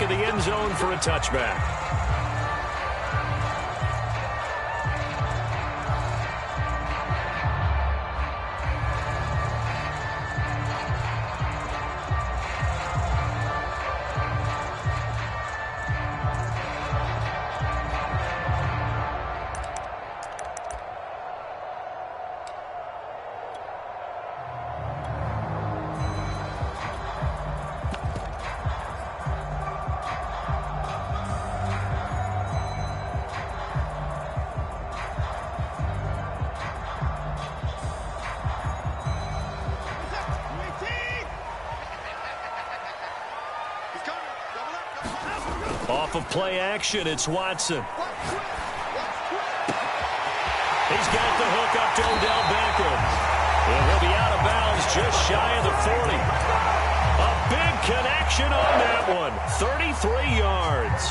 of the end zone for a touchback. Off of play action, it's Watson. He's got the hook up to Odell Beckham. And he'll be out of bounds just shy of the 40. A big connection on that one. 33 yards.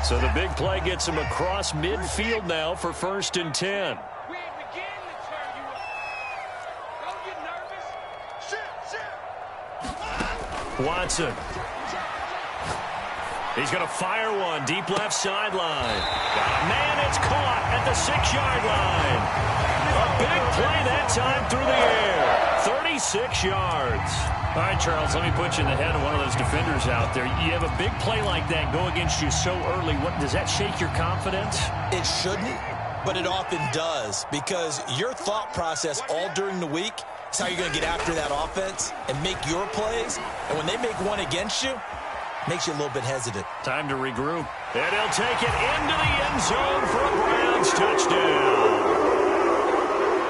So the big play gets him across midfield now for 1st and 10. Watson. He's going to fire one deep left sideline. Man, it's caught at the 6-yard line. A big play that time through the air. 36 yards. All right, Charles, let me put you in the head of one of those defenders out there. You have a big play like that go against you so early. What does that shake your confidence? It shouldn't, but it often does, because your thought process all during the week is how you're going to get after that offense and make your plays. And when they make one against you, it makes you a little bit hesitant. Time to regroup. And he'll take it into the end zone for a Browns touchdown.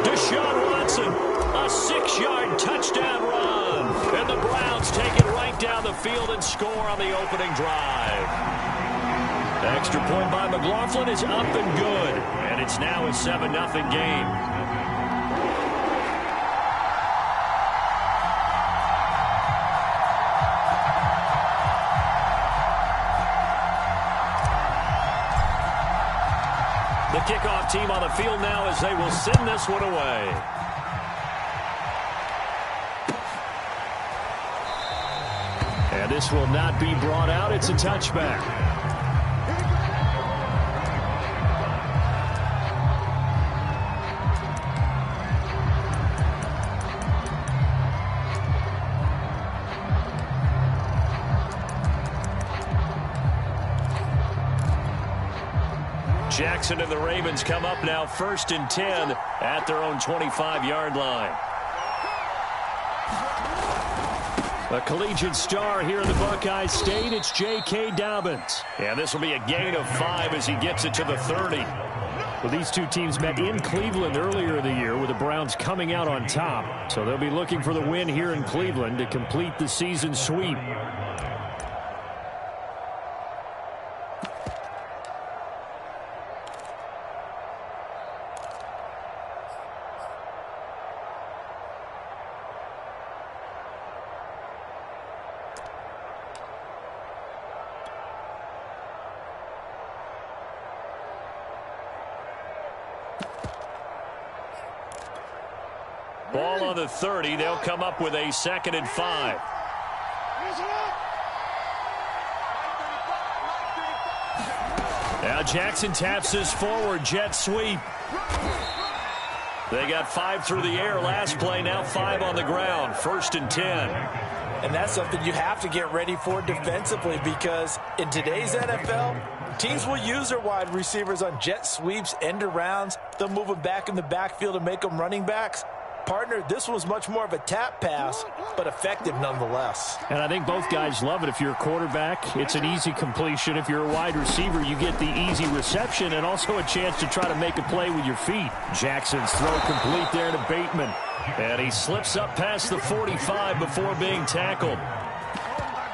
Deshaun Watson, a 6-yard touchdown run. And the Browns take it right down the field and score on the opening drive. The extra point by McLaughlin is up and good. And it's now a 7-0 game. The kickoff team on the field now as they will send this one away. And this will not be brought out. It's a touchback. Jackson and the Ravens come up now 1st and 10 at their own 25-yard line. A collegiate star here in the Buckeye State, it's J.K. Dobbins. And this will be a gain of 5 as he gets it to the 30. Well, these two teams met in Cleveland earlier in the year with the Browns coming out on top. So they'll be looking for the win here in Cleveland to complete the season sweep. Ball on the 30. They'll come up with a 2nd and 5. Now Jackson taps this forward jet sweep. They got 5 through the air last play. Now 5 on the ground. 1st and 10. And that's something you have to get ready for defensively, because in today's NFL, teams will use their wide receivers on jet sweeps, end arounds. They'll move them back in the backfield and make them running backs. Partner, this was much more of a tap pass, but effective nonetheless. And I think both guys love it. If you're a quarterback, it's an easy completion. If you're a wide receiver, you get the easy reception and also a chance to try to make a play with your feet. Jackson's throw complete there to Bateman. And he slips up past the 45 before being tackled.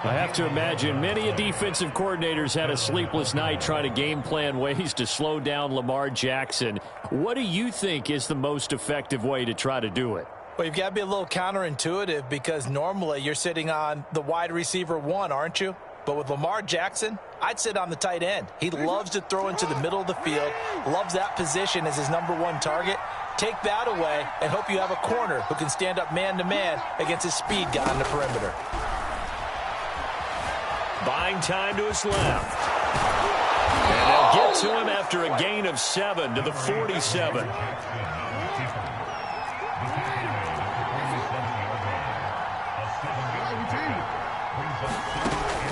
I have to imagine many a defensive coordinators had a sleepless night trying to game plan ways to slow down Lamar Jackson. What do you think is the most effective way to try to do it? Well, you've got to be a little counterintuitive, because normally you're sitting on the wide receiver 1, aren't you? But with Lamar Jackson, I'd sit on the tight end. He loves to throw into the middle of the field, loves that position as his #1 target. Take that away and hope you have a corner who can stand up man-to-man against his speed guy on the perimeter. Buying time to his left. And they'll get to him after a gain of 7 to the 47.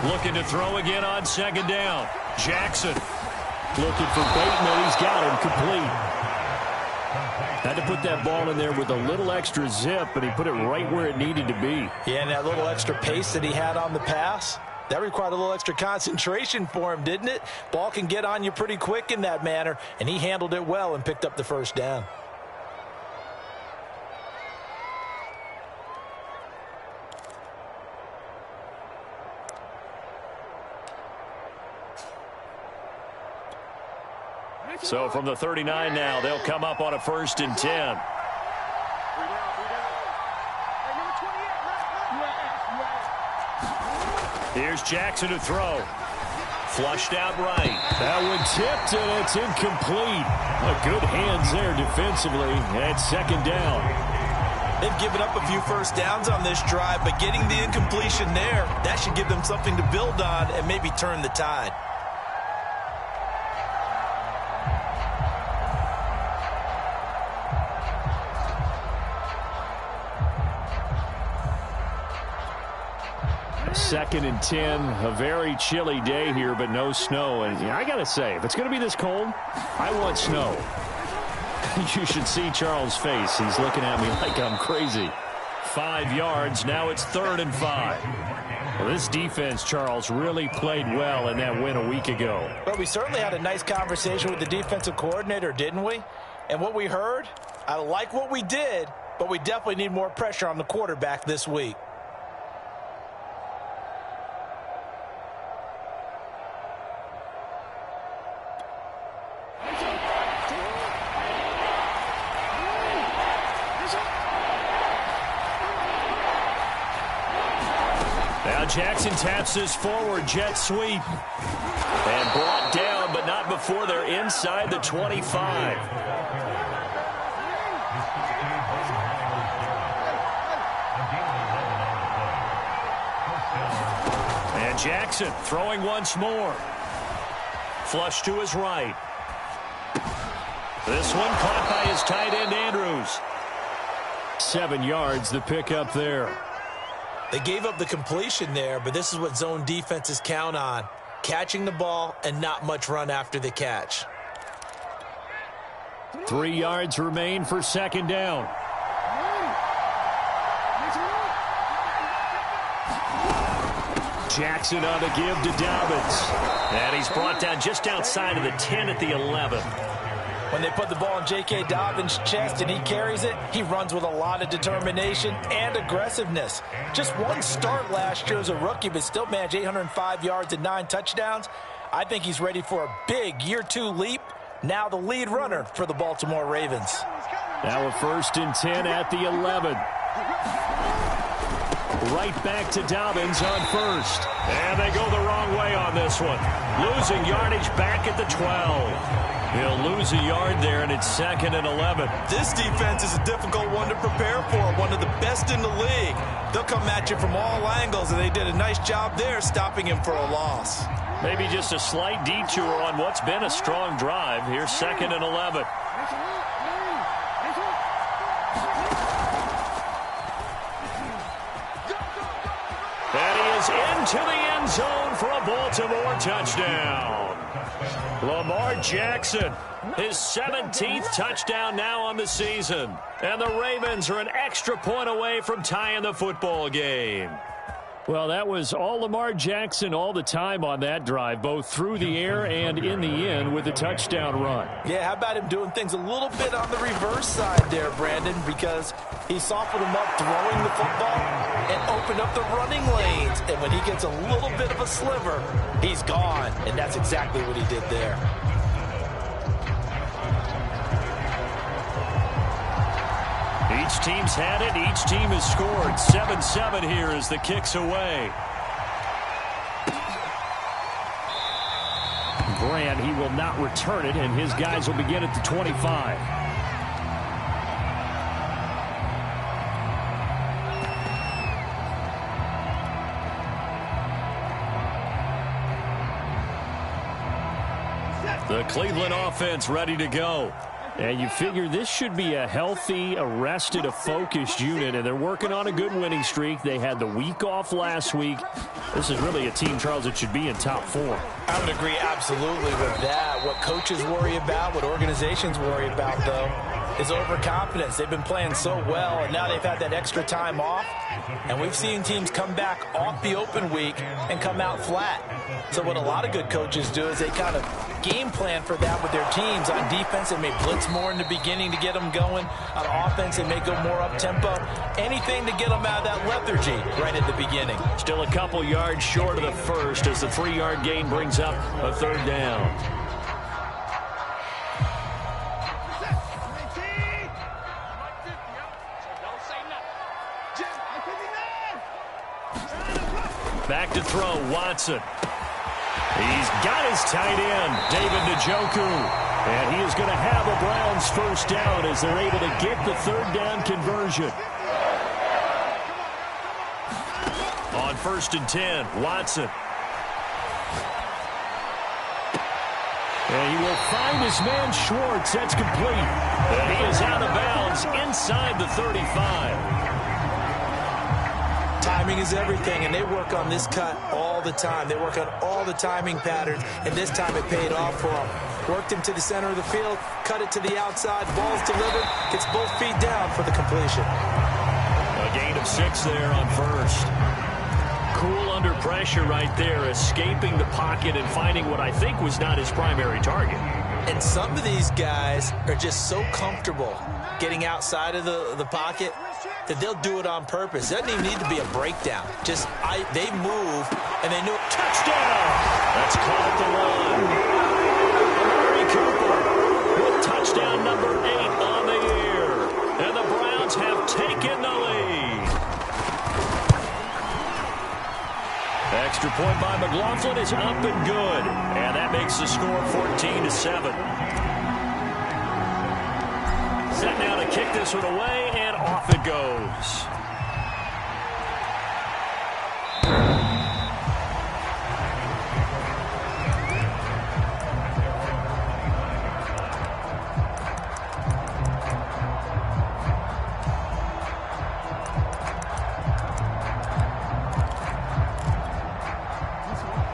Looking to throw again on 2nd down. Jackson. Looking for Bateman. He's got him complete. Had to put that ball in there with a little extra zip, but he put it right where it needed to be. Yeah, and that little extra pace that he had on the pass, that required a little extra concentration for him, didn't it? Ball can get on you pretty quick in that manner, and he handled it well and picked up the 1st down. So from the 39 now, they'll come up on a 1st and 10. Here's Jackson to throw. Flushed out right. That one tipped, and it's incomplete. Good hands there defensively. And 2nd down. They've given up a few 1st downs on this drive, but getting the incompletion there, that should give them something to build on and maybe turn the tide. Second and 10, a very chilly day here, but no snow. And I got to say, if it's going to be this cold, I want snow. You should see Charles' face. He's looking at me like I'm crazy. 5 yards. Now it's 3rd and 5. Well, this defense, Charles, really played well in that win a week ago. But we certainly had a nice conversation with the defensive coordinator, didn't we? And what we heard, I like what we did, but we definitely need more pressure on the quarterback this week. Jackson taps this forward jet sweep. And brought down, but not before they're inside the 25. And Jackson throwing once more. Flush to his right. This one caught by his tight end, Andrews. 7 yards, the pickup there. They gave up the completion there, but this is what zone defenses count on. Catching the ball and not much run after the catch. 3 yards remain for 2nd down. Jackson on the give to Dobbins. And he's brought down just outside of the 10 at the 11. When they put the ball in J.K. Dobbins' chest and he carries it, he runs with a lot of determination and aggressiveness. Just one start last year as a rookie, but still managed 805 yards and 9 touchdowns. I think he's ready for a big year 2 leap. Now the lead runner for the Baltimore Ravens. Now a 1st and 10 at the 11. Right back to Dobbins on 1st. And they go the wrong way on this one. Losing yardage back at the 12. He'll lose a yard there, and it's 2nd and 11. This defense is a difficult one to prepare for, one of the best in the league. They'll come at you from all angles, and they did a nice job there stopping him for a loss. Maybe just a slight detour on what's been a strong drive. Here's 2nd and 11. And he is into the end zone for a Baltimore touchdown. Lamar Jackson, his 17th touchdown now on the season. And the Ravens are an extra point away from tying the football game. Well, that was all Lamar Jackson all the time on that drive, both through the air and in the end with a touchdown run. Yeah, how about him doing things a little bit on the reverse side there, Brandon, because he softened him up throwing the football and opened up the running lanes. And when he gets a little bit of a sliver, he's gone. And that's exactly what he did there. Each team's had it. Each team has scored. 7-7 here as the kick's away. will not return it, and his guys will begin at the 25. The Cleveland offense ready to go. And you figure this should be a healthy, arrested, a focused unit, and they're working on a good winning streak. They had the week off last week. This is really a team, Charles, that should be in top 4. I would agree absolutely with that. What coaches worry about, what organizations worry about, though, is overconfidence. They've been playing so well, and now they've had that extra time off. And we've seen teams come back off the open week and come out flat. So what a lot of good coaches do is they kind of game plan for that with their teams. On defense, they may blitz more in the beginning to get them going. On offense, they may go more up-tempo. Anything to get them out of that lethargy right at the beginning. Still a couple yards short of the first as the 3-yard gain brings up a 3rd down. Back to throw, Watson. He's got his tight end, David Njoku. And he is going to have a Browns first down as they're able to get the 3rd down conversion. On 1st and 10, Watson. And he will find his man Schwartz. That's complete. And he is out of bounds inside the 35. Timing is everything, and they work on this cut all the time. They work on all the timing patterns, and this time it paid off for them. Worked him to the center of the field, cut it to the outside, ball's delivered, gets both feet down for the completion. A gain of 6 there on 1st. Cool under pressure right there, escaping the pocket and finding what I think was not his primary target. And some of these guys are just so comfortable getting outside of the pocket that they'll do it on purpose. It doesn't even need to be a breakdown. Just they move, and they knew it. Touchdown! That's caught at the line. Amari Cooper with touchdown number 8 on the year. And the Browns have taken the lead. Extra point by McLaughlin is up and good. And that makes the score 14-7. Set now to kick this one away, and off it goes.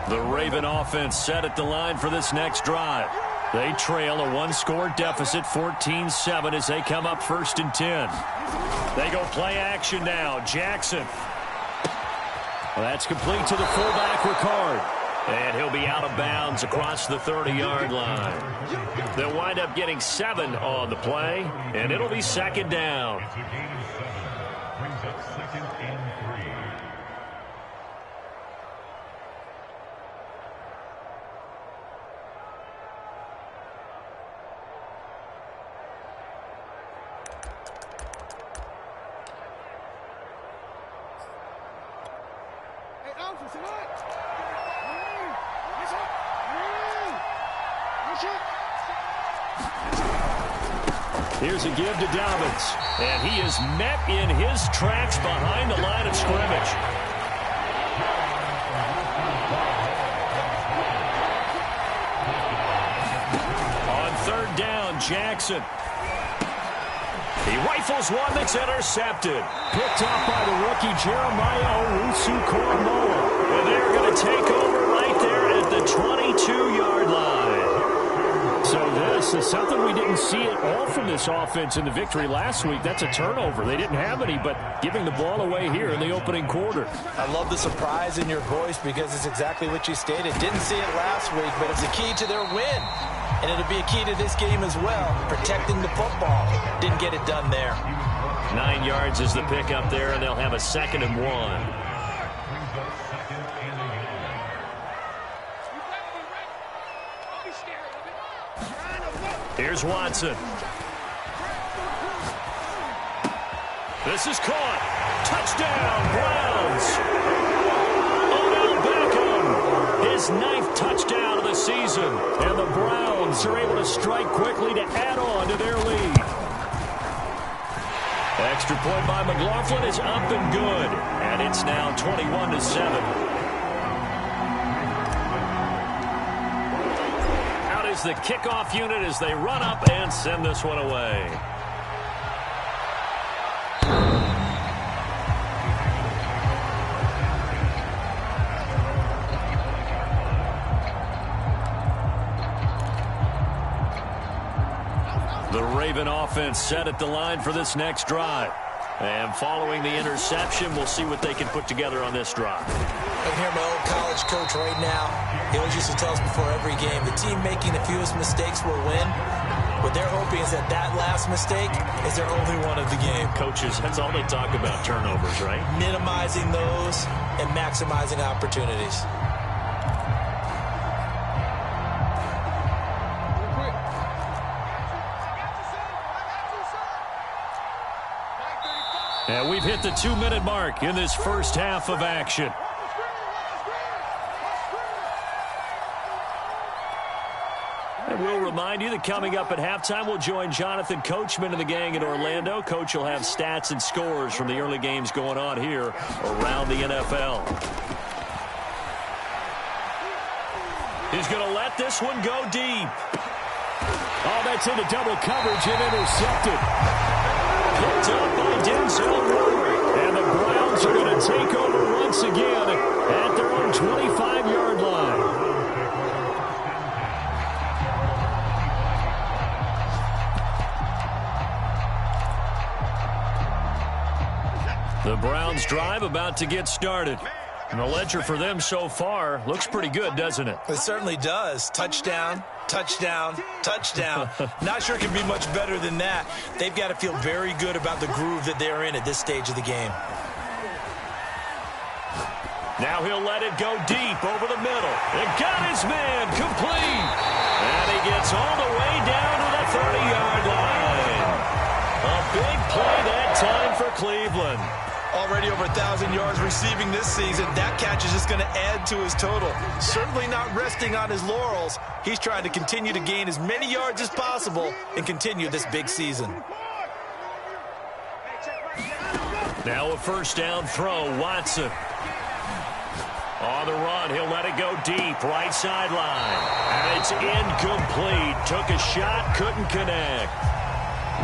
The Raven offense set at the line for this next drive. They trail a 1-score deficit, 14-7, as they come up 1st and 10. They go play action now. Jackson. Well, that's complete to the fullback, Ricard. And he'll be out of bounds across the 30-yard line. They'll wind up getting 7 on the play, and it'll be 2nd down. Here's a give to Dobbins, and he is met in his tracks behind the line of scrimmage. On 3rd down, Jackson. He rifles one that's intercepted. Picked off by the rookie Jeremiah Owusu-Koramoah. And they're going to take over right there at the 22-yard line. So this is something we didn't see at all from this offense in the victory last week. That's a turnover. They didn't have any, but giving the ball away here in the opening quarter. I love the surprise in your voice because it's exactly what you stated. Didn't see it last week, but it's a key to their win. And it'll be a key to this game as well, protecting the football. Didn't get it done there. 9 yards is the pickup there, and they'll have a 2nd and 1. Here's Watson. This is caught. Touchdown, Browns. Odell Beckham. His 9th touchdown of the this season. And the Browns are able to strike quickly to add on to their lead. Extra point by McLaughlin is up and good. And it's now 21-7. Out is the kickoff unit as they run up and send this one away. The Raven offense set at the line for this next drive. And following the interception, we'll see what they can put together on this drive. I hear my old college coach right now. He always used to tell us before every game, the team making the fewest mistakes will win. What they're hoping is that that last mistake is their only one of the game. Coaches, that's all they talk about, turnovers, right? Minimizing those and maximizing opportunities. And we've hit the 2-minute mark in this first half of action. And we'll remind you that coming up at halftime, we'll join Jonathan Coachman and the gang in Orlando. Coach will have stats and scores from the early games going on here around the NFL. He's going to let this one go deep. Oh, that's into double coverage and intercepted. Picked up by Denzel Ward. And the Browns are going to take over once again at their own 25-yard line. The Browns drive about to get started. And the ledger for them so far looks pretty good, doesn't it? It certainly does. Touchdown, touchdown, touchdown. Not sure it can be much better than that. They've got to feel very good about the groove that they're in at this stage of the game. Now he'll let it go deep over the middle. And got his man complete. And he gets all the way down to the 30-yard line. A big play that time for Cleveland. Already over 1,000 yards receiving this season. That catch is just going to add to his total. Certainly not resting on his laurels. He's trying to continue to gain as many yards as possible and continue this big season. Now a first down throw, Watson. On the run, he'll let it go deep, right sideline. And it's incomplete. Took a shot, couldn't connect.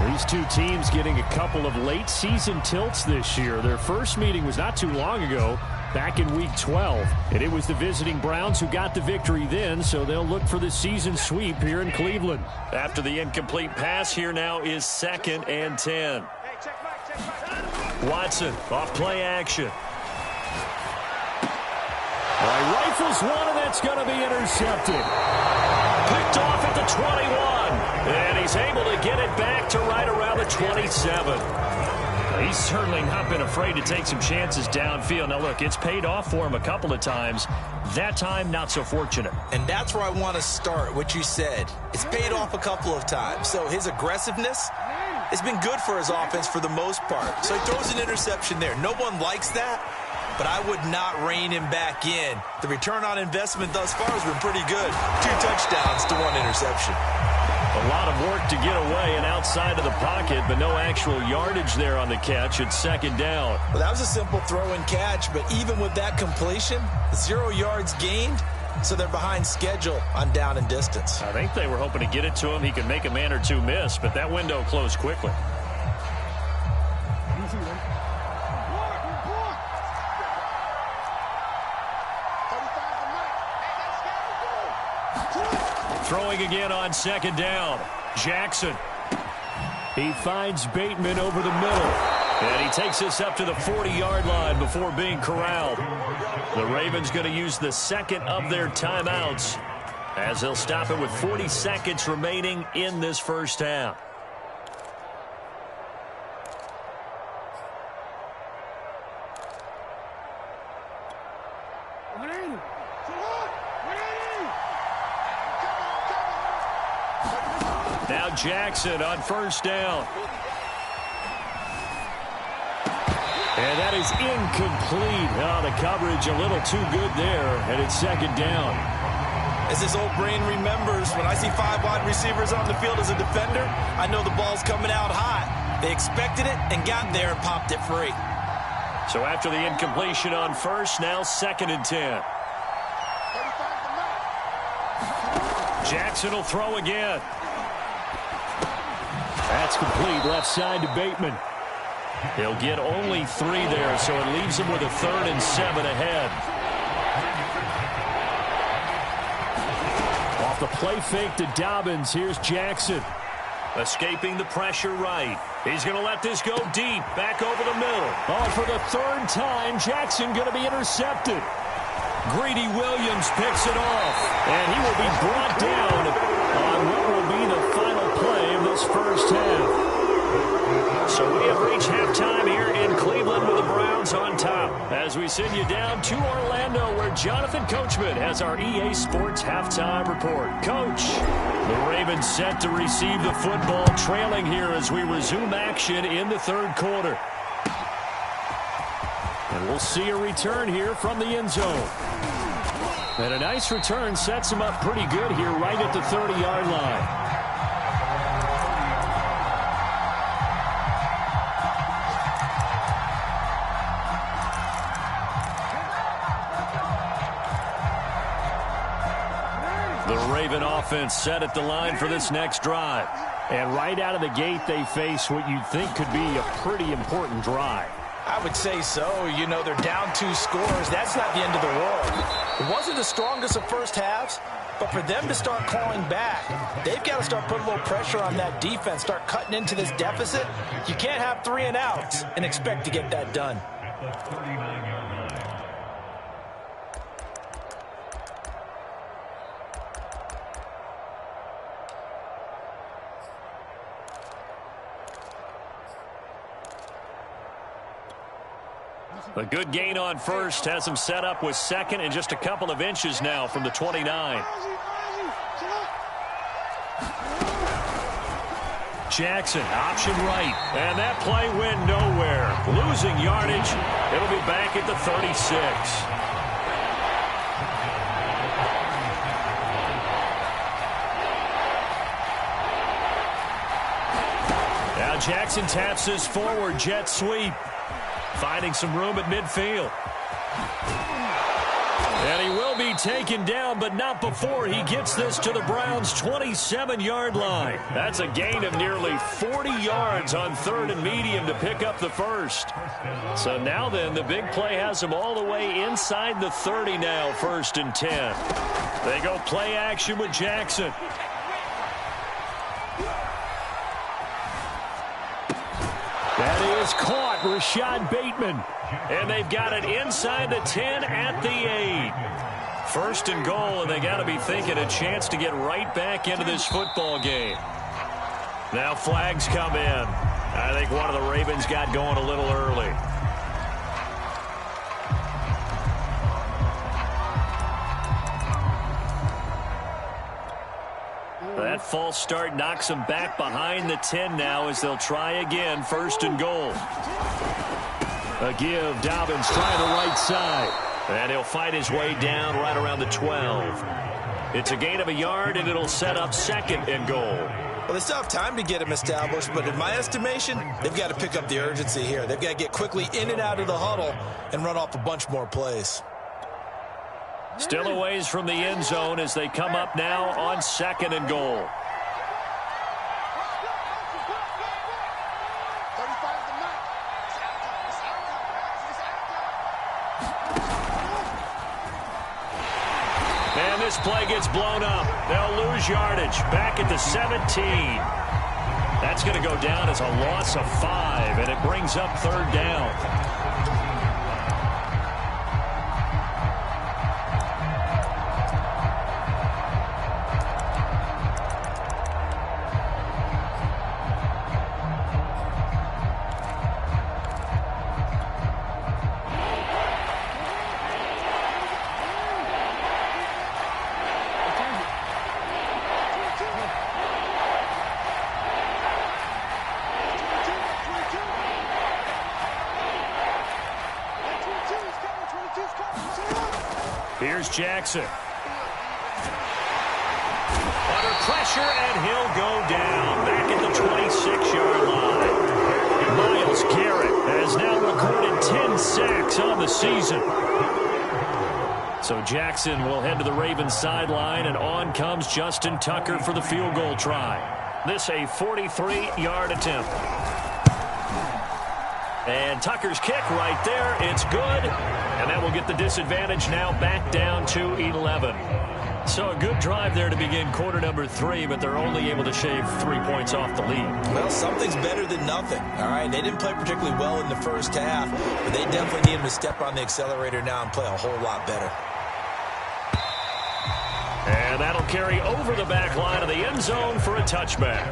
These two teams getting a couple of late-season tilts this year. Their first meeting was not too long ago, back in Week 12. And it was the visiting Browns who got the victory then, so they'll look for the season sweep here in Cleveland. After the incomplete pass, here now is 2nd and 10. Watson, off play action. Rifles one, and that's going to be intercepted. Picked off at the 21. And he's able to get it back to right around the 27. He's certainly not been afraid to take some chances downfield. Now, look, it's paid off for him a couple of times. That time, not so fortunate. And that's where I want to start, what you said. It's paid off a couple of times. So his aggressiveness has been good for his offense for the most part. So he throws an interception there. No one likes that, but I would not rein him back in. The return on investment thus far has been pretty good. 2 touchdowns to 1 interception. A lot of work to get away and outside of the pocket, but no actual yardage there on the catch. It's 2nd down. Well, that was a simple throw and catch, but even with that completion, 0 yards gained, so they're behind schedule on down and distance. I think they were hoping to get it to him. He could make a man or two miss, but that window closed quickly. Throwing again on 2nd down. Jackson. He finds Bateman over the middle. And he takes this up to the 40-yard line before being corralled. The Ravens going to use the 2nd of their timeouts as they'll stop it with 40 seconds remaining in this first half. Now Jackson on 1st down. And that is incomplete. Oh, the coverage a little too good there, and it's 2nd down. As his old brain remembers, when I see 5 wide receivers on the field as a defender, I know the ball's coming out hot. They expected it and got there and popped it free. So after the incompletion on first, now 2nd and 10. Jackson will throw again. That's complete left side to Bateman. He'll get only 3 there, so it leaves him with a 3rd and 7 ahead. Off the play fake to Dobbins, here's Jackson. Escaping the pressure right. He's going to let this go deep, back over the middle. Oh, for the 3rd time, Jackson going to be intercepted. Greedy Williams picks it off. And he will be brought down on what will be the final play of this first half. So we have reached halftime here in Cleveland with the Browns on top. As we send you down to Orlando, where Jonathan Coachman has our EA Sports halftime report. Coach, the Ravens set to receive the football, trailing here as we resume action in the 3rd quarter. And we'll see a return here from the end zone. And a nice return sets him up pretty good here right at the 30-yard line. The Raven offense set at the line for this next drive. And right out of the gate, they face what you'd think could be a pretty important drive. I would say so. You know, they're down 2 scores. That's not the end of the world. It wasn't the strongest of first halves, but for them to start clawing back, they've got to start putting a little pressure on that defense, start cutting into this deficit. You can't have 3 and outs and expect to get that done. A good gain on first has him set up with 2nd and just a couple of inches now from the 29. Jackson, option right. And that play went nowhere. Losing yardage. It'll be back at the 36. Now Jackson taps his forward jet sweep. Finding some room at midfield. And he will be taken down, but not before he gets this to the Browns' 27-yard line. That's a gain of nearly 40 yards on 3rd and medium to pick up the first. So now then, the big play has him all the way inside the 30 now, 1st and 10. They go play action with Jackson. That is caught, Rashad Bateman. And they've got it inside the 10 at the 8. 1st and goal, and they got to be thinking a chance to get right back into this football game. Now flags come in. I think one of the Ravens got going a little early. That false start knocks them back behind the 10 now as they'll try again, 1st and goal. A give, Dobbins trying the right side. And he'll fight his way down right around the 12. It's a gain of a yard, and it'll set up 2nd and goal. Well, they still have time to get him established, but in my estimation, they've got to pick up the urgency here. They've got to get quickly in and out of the huddle and run off a bunch more plays. Still a ways from the end zone as they come up now on 2nd and goal. And this play gets blown up. They'll lose yardage back at the 17. That's going to go down as a loss of 5, and it brings up 3rd down. Here's Jackson. pressure, and he'll go down back at the 26-yard line. Myles Garrett has now recorded 10 sacks on the season. So Jackson will head to the Ravens sideline, and on comes Justin Tucker for the field goal try. This a 43-yard attempt. And Tucker's kick right there. It's good. And that will get the disadvantage now back down to 11. So a good drive there to begin quarter number 3, but they're only able to shave 3 points off the lead. Well, something's better than nothing. All right, they didn't play particularly well in the first half, but they definitely need him to step on the accelerator now and play a whole lot better. And that'll carry over the back line of the end zone for a touchback.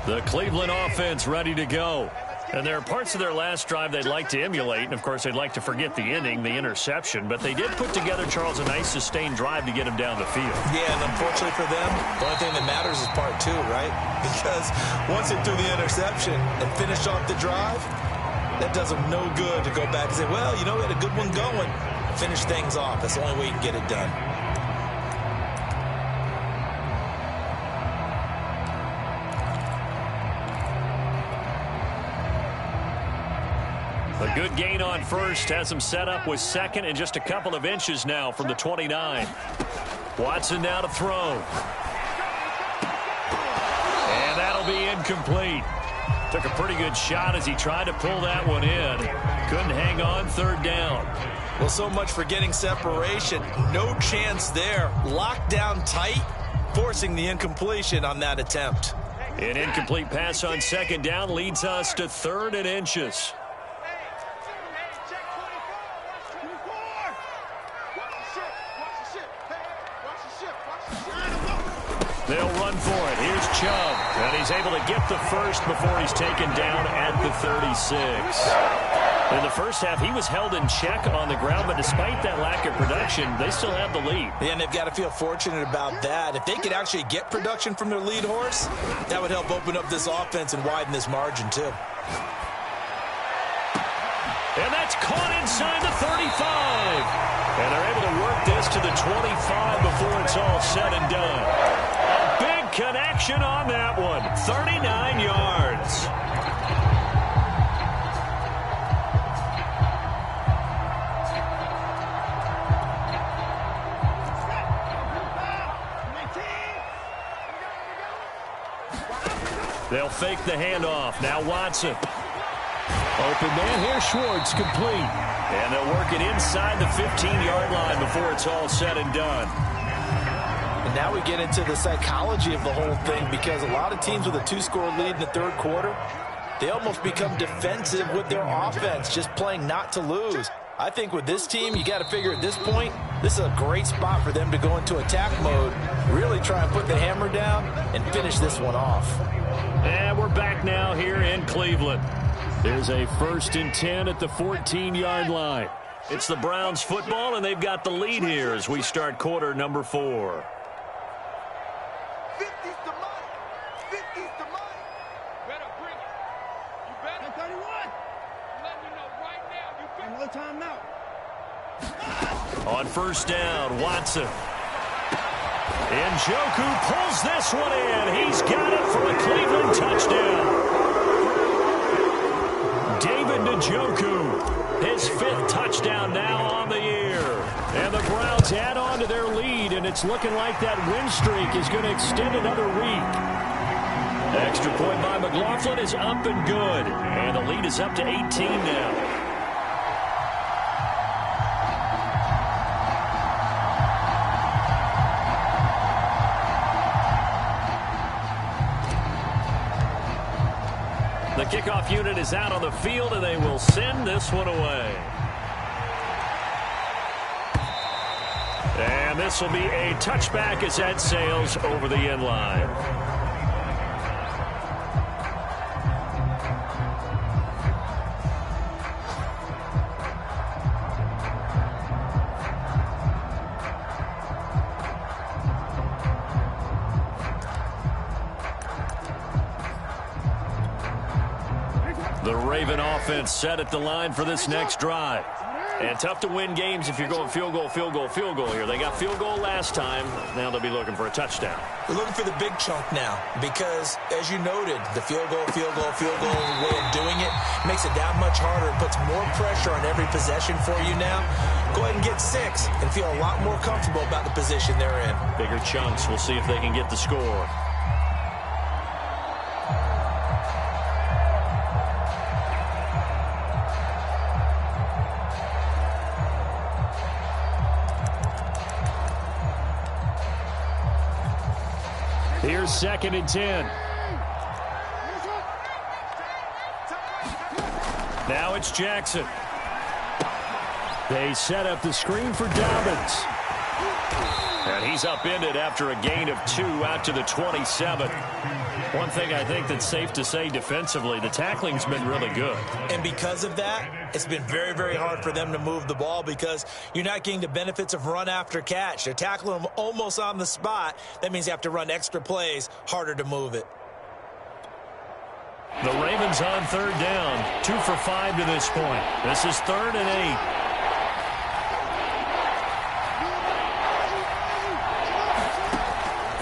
The Cleveland offense ready to go. And there are parts of their last drive they'd like to emulate. And, of course, they'd like to forget the ending, the interception. But they did put together, Charles, a nice sustained drive to get him down the field. Yeah, and unfortunately for them, the only thing that matters is part 2, right? Because once they threw the interception and finished off the drive, that does them no good to go back and say, well, you know, we had a good one going. Finish things off. That's the only way you can get it done. A good gain on first has him set up with second and just a couple of inches now from the 29. Watson now to throw. And that'll be incomplete. Took a pretty good shot as he tried to pull that one in. Couldn't hang on, third down. Well, so much for getting separation. No chance there. Locked down tight, forcing the incompletion on that attempt. An incomplete pass on second down leads us to 3rd and inches. They'll run for it. Here's Chubb. And he's able to get the first before he's taken down at the 36. In the first half, he was held in check on the ground, but despite that lack of production, they still have the lead. Yeah, and they've got to feel fortunate about that. If they could actually get production from their lead horse, that would help open up this offense and widen this margin, too. And that's caught inside the 35. And they're able to work this to the 25 before it's all said and done. A big connection on that one. 39 yards. They'll fake the handoff. Now Watson. Open man here, Schwartz, complete. And they'll work it inside the 15-yard line before it's all said and done. And now we get into the psychology of the whole thing, because a lot of teams with a 2-score lead in the third quarter, they almost become defensive with their offense, just playing not to lose. I think with this team, you got to figure at this point, this is a great spot for them to go into attack mode, really try and put the hammer down and finish this one off. And we're back now here in Cleveland. There's a 1st and 10 at the 14-yard line. It's the Browns football, and they've got the lead here as we start quarter number 4. 50's the money. 50's the money. Better bring it. You better. 31. Let me know right now. You better. No timeout. On first down, Watson. Njoku pulls this one in. He's got it for a Cleveland touchdown. David Njoku, his 5th touchdown now on the year. And the Browns add on to their lead, and it's looking like that win streak is going to extend another week. Extra point by McLaughlin is up and good. And the lead is up to 18 now. The kickoff unit is out on the field, and they will send this one away. And this will be a touchback as that sails over the end line. The Raven offense set at the line for this next drive. And tough to win games if you're going field goal, field goal, field goal here. They got field goal last time. Now they'll be looking for a touchdown. They're looking for the big chunk now because, as you noted, the field goal way of doing it makes it that much harder. It puts more pressure on every possession for you now. Go ahead and get 6 and feel a lot more comfortable about the position they're in. Bigger chunks. We'll see if they can get the score. Here's 2nd and 10. Now it's Jackson. They set up the screen for Dobbins. And he's upended after a gain of 2 out to the 27. One thing I think that's safe to say defensively, the tackling's been really good. And because of that, it's been very, very hard for them to move the ball because you're not getting the benefits of run after catch. They're tackling them almost on the spot. That means you have to run extra plays, harder to move it. The Ravens on 3rd down, 2 for 5 to this point. This is 3rd and 8.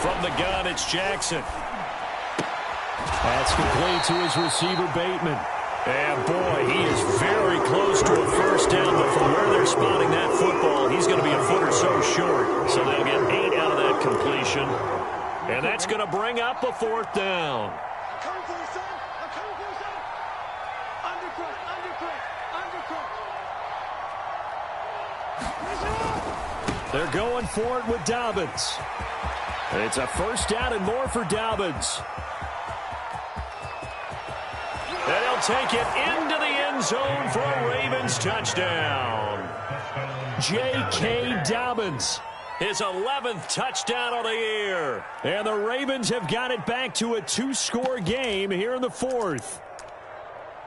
From the gun, it's Jackson. That's complete to his receiver, Bateman. And, boy, he is very close to a first down, but from where they're spotting that football, he's going to be a foot or so short. So they'll get 8 out of that completion. And that's going to bring up a 4th down. I'm coming for you, son. I'm coming for you, son. Undercut. They're going for it with Dobbins. It's a first down and more for Dobbins. And he'll take it into the end zone for a Ravens touchdown. J.K. Dobbins, his 11th touchdown of the year. And the Ravens have got it back to a 2-score game here in the 4th.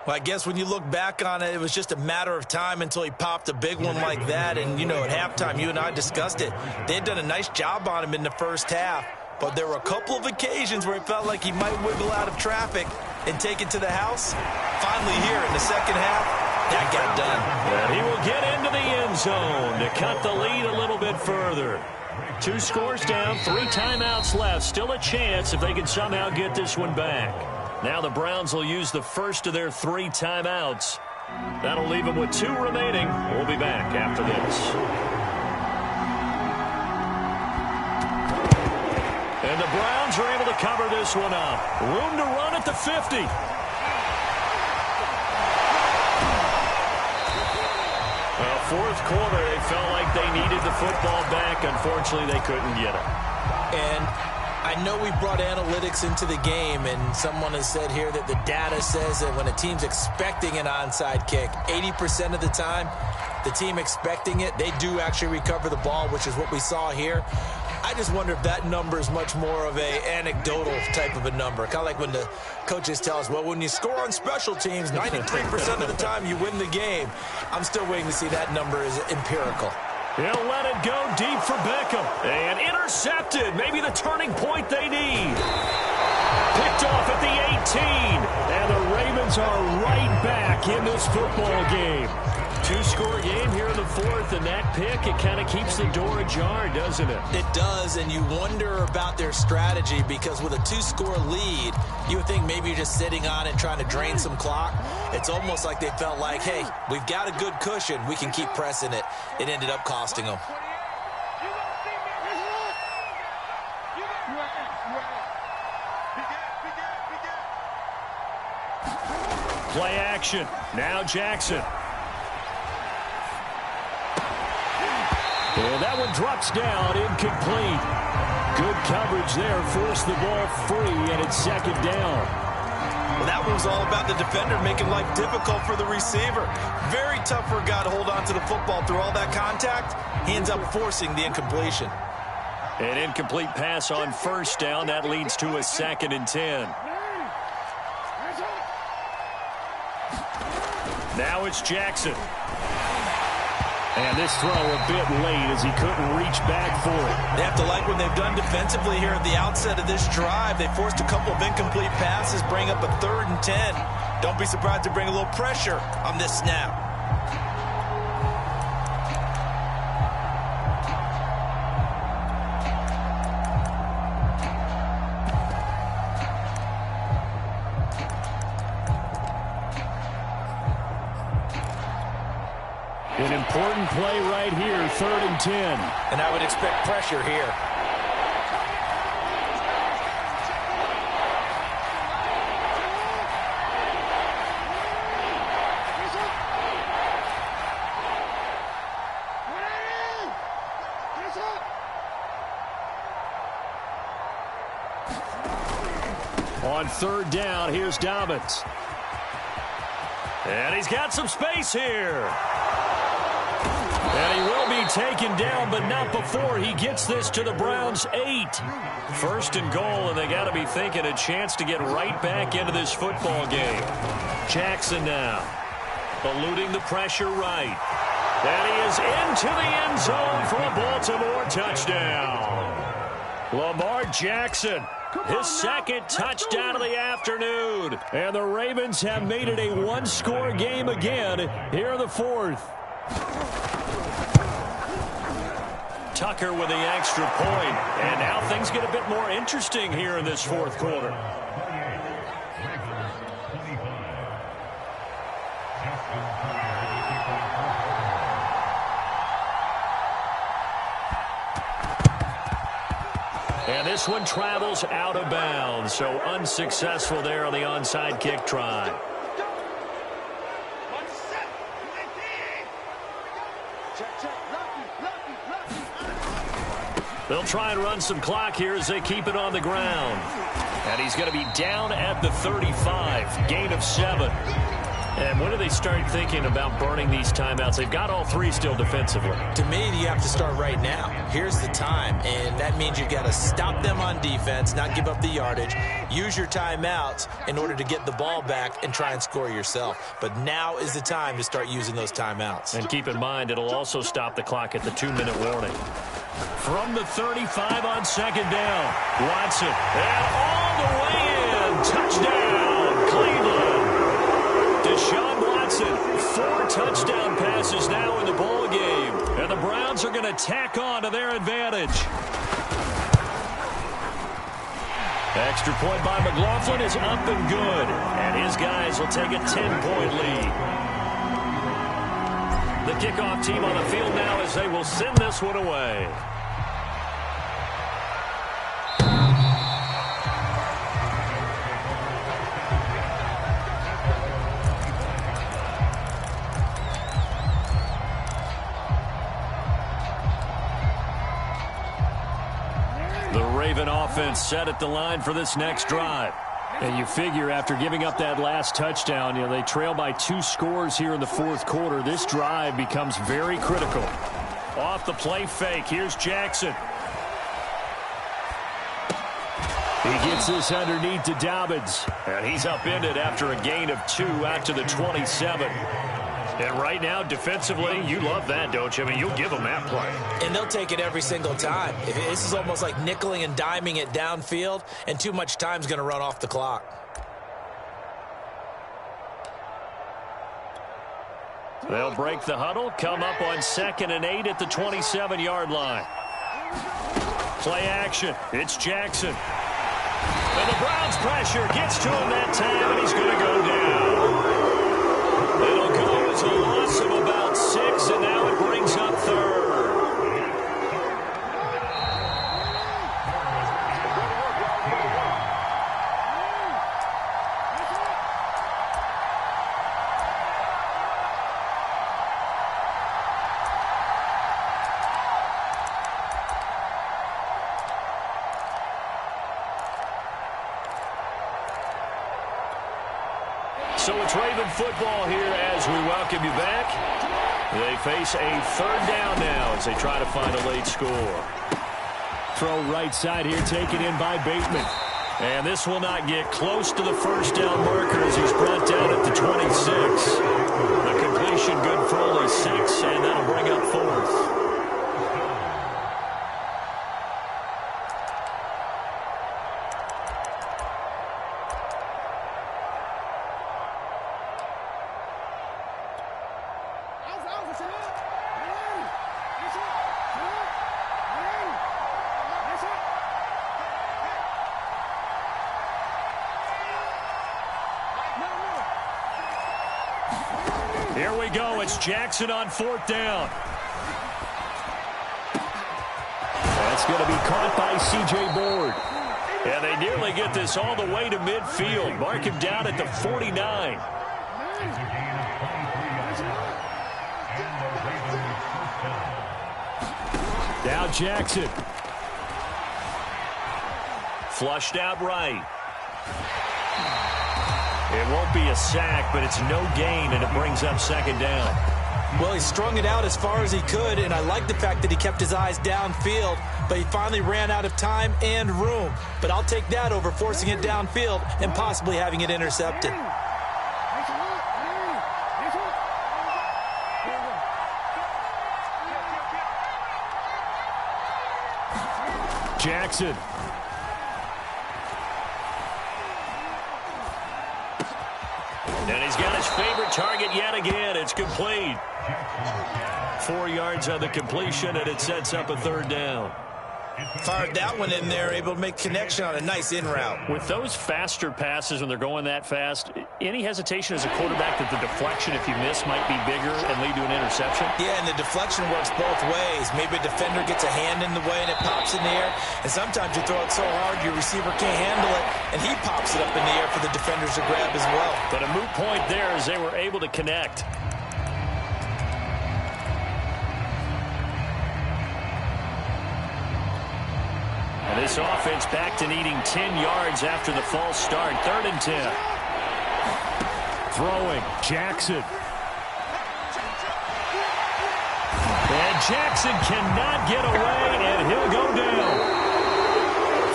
Well, I guess when you look back on it, it was just a matter of time until he popped a big one like that. And, you know, at halftime, you and I discussed it. They had done a nice job on him in the first half. But there were a couple of occasions where it felt like he might wiggle out of traffic and take it to the house. Finally here in the second half, that got done. And he will get into the end zone to cut the lead a little bit further. 2 scores down, 3 timeouts left. Still a chance if they can somehow get this one back. Now the Browns will use the first of their 3 timeouts. That'll leave them with 2 remaining. We'll be back after this. And the Browns are able to cover this one up. Room to run at the 50. Well, 4th quarter, they felt like they needed the football back. Unfortunately, they couldn't get it. And I know we brought analytics into the game, and someone has said here that the data says that when a team's expecting an onside kick, 80% of the time, the team expecting it, they do actually recover the ball, which is what we saw here. I just wonder if that number is much more of a anecdotal type of a number. Kind of like when the coaches tell us, well, when you score on special teams, 93% of the time you win the game. I'm still waiting to see that number is empirical. He'll let it go deep for Beckham. And intercepted. Maybe the turning point they need. Picked off at the 18. And the Ravens are right back in this football game. 2-score game here in the 4th, and that pick, it kind of keeps the door ajar, doesn't it? It does, and you wonder about their strategy because with a 2-score lead, you would think maybe you're just sitting on it trying to drain some clock. It's almost like they felt like, hey, we've got a good cushion. We can keep pressing it. It ended up costing them. Play action. Now Jackson. And that one drops down, incomplete. Good coverage there, forced the ball free, and it's 2nd down. Well, that one was all about the defender making life difficult for the receiver. Very tough for a guy to hold on to the football through all that contact. He ends up forcing the incompletion. An incomplete pass on 1st down. That leads to a 2nd and 10. Now it's Jackson. And this throw a bit late as he couldn't reach back for it. They have to like what they've done defensively here at the outset of this drive. They forced a couple of incomplete passes, bring up a 3rd and 10. Don't be surprised to bring a little pressure on this snap. An important play right here, 3rd and 10. And I would expect pressure here. On 3rd down, here's Dobbins. And he's got some space here. And he will be taken down, but not before he gets this to the Browns' 8. 1st and goal, and they got to be thinking a chance to get right back into this football game. Jackson now, eluding the pressure right. And he is into the end zone for a Baltimore touchdown. Lamar Jackson, his 2nd touchdown of the afternoon. And the Ravens have made it a one-score game again here in the 4th. Tucker with the extra point. And now things get a bit more interesting here in this 4th quarter. And this one travels out of bounds, so unsuccessful there on the onside kick try. They'll try and run some clock here as they keep it on the ground. And he's going to be down at the 35, gain of 7. And when do they start thinking about burning these timeouts? They've got all 3 still defensively. To me, you have to start right now. Here's the time, and that means you've got to stop them on defense, not give up the yardage, use your timeouts in order to get the ball back and try and score yourself. But now is the time to start using those timeouts. And keep in mind, it'll also stop the clock at the 2-minute warning. From the 35 on 2nd down, Watson, and all the way in, touchdown, Cleveland. Deshaun Watson, 4 touchdown passes now in the ball game, and the Browns are going to tack on to their advantage. Extra point by McLaughlin is up and good, and his guys will take a 10-point lead. The kickoff team on the field now as they will send this one away. The Raven offense set at the line for this next drive. And you figure after giving up that last touchdown, they trail by 2 scores here in the 4th quarter. This drive becomes very critical. Off the play fake, here's Jackson. He gets this underneath to Dobbins. And he's upended after a gain of 2 out to the 27. And right now, defensively, you love that, don't you? I mean, you'll give them that play. And they'll take it every single time. This is almost like nickeling and diming it downfield, and too much time's going to run off the clock. They'll break the huddle, come up on 2nd and 8 at the 27-yard line. Play action. It's Jackson. And the Browns' pressure gets to him that time, and he's going to go down. It'll go as a loss of about 6, and now it brings up 3rd. So it's Raven football here as we welcome you back. They face a 3rd down now as they try to find a late score. Throw right side here, taken in by Bateman. And this will not get close to the 1st down marker as he's brought down at the 26. The completion good for only 6, and that'll bring up 4th. Here we go. It's Jackson on 4th down. That's going to be caught by C.J. Board. And they nearly get this all the way to midfield. Mark him down at the 49. Now Jackson. Flushed out right. It won't be a sack, but it's no gain, and it brings up 2nd down. Well, he strung it out as far as he could, and I like the fact that he kept his eyes downfield, but he finally ran out of time and room. But I'll take that over forcing it downfield and possibly having it intercepted. Jackson. And he's got his favorite target yet again. It's complete. 4 yards on the completion, and it sets up a 3rd down. Fired that one in there, able to make connection on a nice in route. With those faster passes when they're going that fast, any hesitation as a quarterback that the deflection, if you miss, might be bigger and lead to an interception? Yeah, and the deflection works both ways. Maybe a defender gets a hand in the way and it pops in the air. And sometimes you throw it so hard your receiver can't handle it, and he pops it up in the air for the defenders to grab as well. But a moot point there as they were able to connect. This offense back to needing 10 yards after the false start. 3rd and 10. Throwing. Jackson. And Jackson cannot get away, and he'll go down.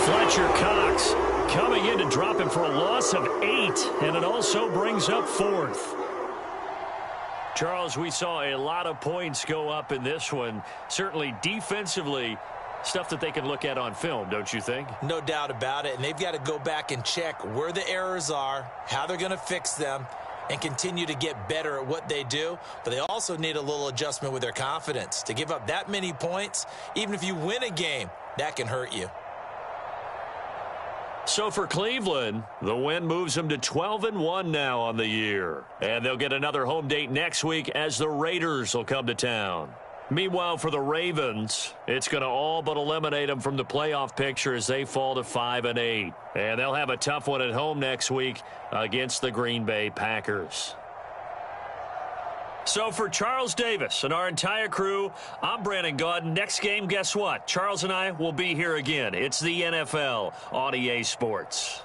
Fletcher Cox coming in to drop him for a loss of 8, and it also brings up 4th. Charles, we saw a lot of points go up in this one. Certainly defensively, stuff that they can look at on film, don't you think? No doubt about it, and they've got to go back and check where the errors are, how they're going to fix them, and continue to get better at what they do. But they also need a little adjustment with their confidence. To give up that many points, even if you win a game, that can hurt you. So for Cleveland, the win moves them to 12-1 now on the year. And they'll get another home date next week as the Raiders will come to town. Meanwhile, for the Ravens, it's going to all but eliminate them from the playoff picture as they fall to 5-8. And they'll have a tough one at home next week against the Green Bay Packers. So for Charles Davis and our entire crew, I'm Brandon Gaudin. Next game, guess what? Charles and I will be here again. It's the NFL on EA Sports.